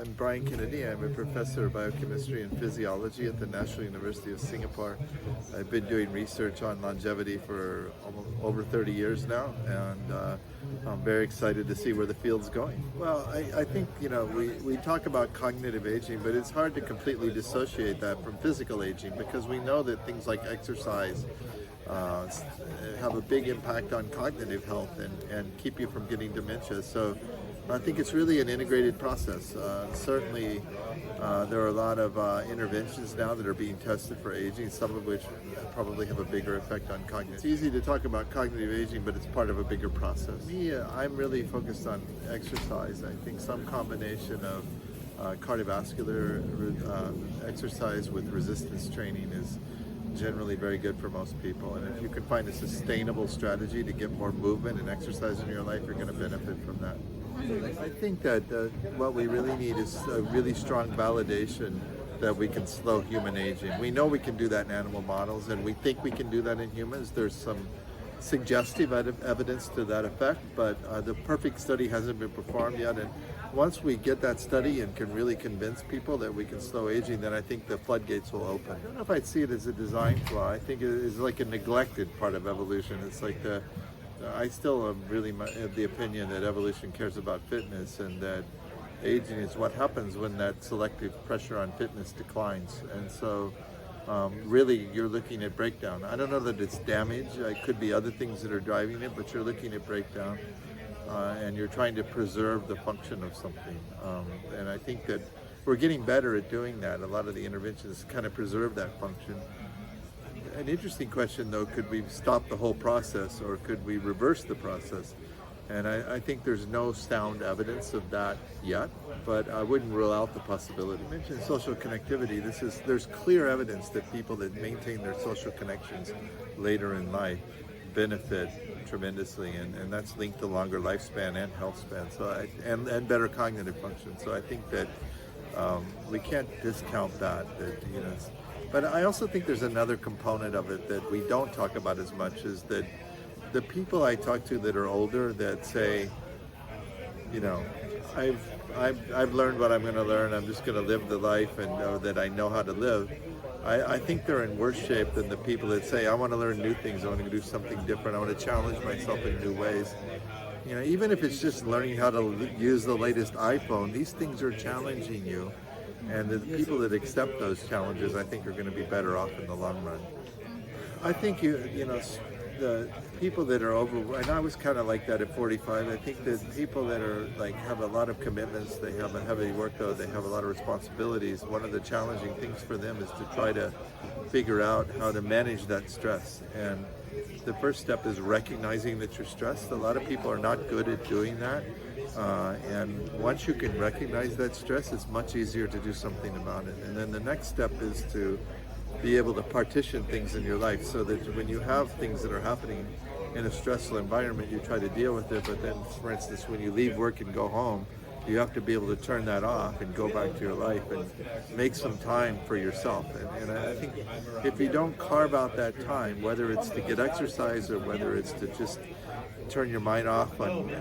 I'm Brian Kennedy. I'm a professor of biochemistry and physiology at the National University of Singapore. I've been doing research on longevity for over 30 years now, and I'm very excited to see where the field's going. Well, I think, we talk about cognitive aging, but it's hard to completely dissociate that from physical aging, because we know that things like exercise have a big impact on cognitive health and keep you from getting dementia. So I think it's really an integrated process. Certainly, there are a lot of interventions now that are being tested for aging, some of which probably have a bigger effect on cognitive. It's easy to talk about cognitive aging, but it's part of a bigger process. Me, I'm really focused on exercise. I think some combination of cardiovascular exercise with resistance training is generally very good for most people, and if you can find a sustainable strategy to get more movement and exercise in your life, you're going to benefit from that. I think that what we really need is a really strong validation that we can slow human aging. We know we can do that in animal models, and we think we can do that in humans. There's some suggestive evidence to that effect, but the perfect study hasn't been performed yet, and once we get that study and can really convince people that we can slow aging, then I think the floodgates will open. I don't know if I'd see it as a design flaw. I think it is like a neglected part of evolution. It's like I still am really of the opinion that evolution cares about fitness, and that aging is what happens when that selective pressure on fitness declines. And so really you're looking at breakdown. I don't know that it's damage. It could be other things that are driving it, but you're looking at breakdown. And you're trying to preserve the function of something. And I think that we're getting better at doing that. A lot of the interventions kind of preserve that function. An interesting question, though, could we stop the whole process, or could we reverse the process? And I think there's no sound evidence of that yet, but I wouldn't rule out the possibility. You mentioned social connectivity. There's clear evidence that people that maintain their social connections later in life benefit tremendously, and that's linked to longer lifespan and health span, and better cognitive function. So I think that we can't discount that. But I also think there's another component of it that we don't talk about as much, is that the people I talk to that are older that say, I've learned what I'm going to learn. I'm just going to live the life and know that I know how to live. I think they're in worse shape than the people that say, I want to learn new things, I want to do something different, I want to challenge myself in new ways. Even if it's just learning how to use the latest iPhone, these things are challenging you. And the people that accept those challenges, I think, are going to be better off in the long run. I think the people that are over, and I was kind of like that at 45. I think that people that are have a lot of commitments, they have a heavy workload, they have a lot of responsibilities. One of the challenging things for them is to try to figure out how to manage that stress. And the first step is recognizing that you're stressed. A lot of people are not good at doing that. And once you can recognize that stress, it's much easier to do something about it. And then the next step is to be able to partition things in your life, so that when you have things that are happening in a stressful environment, you try to deal with it. But then, for instance, when you leave work and go home, you have to be able to turn that off and go back to your life and make some time for yourself. And I think if you don't carve out that time, whether it's to get exercise or whether it's to just turn your mind off and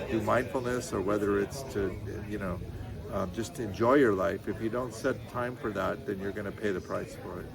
do mindfulness, or whether it's to just enjoy your life, if you don't set time for that, then you're going to pay the price for it.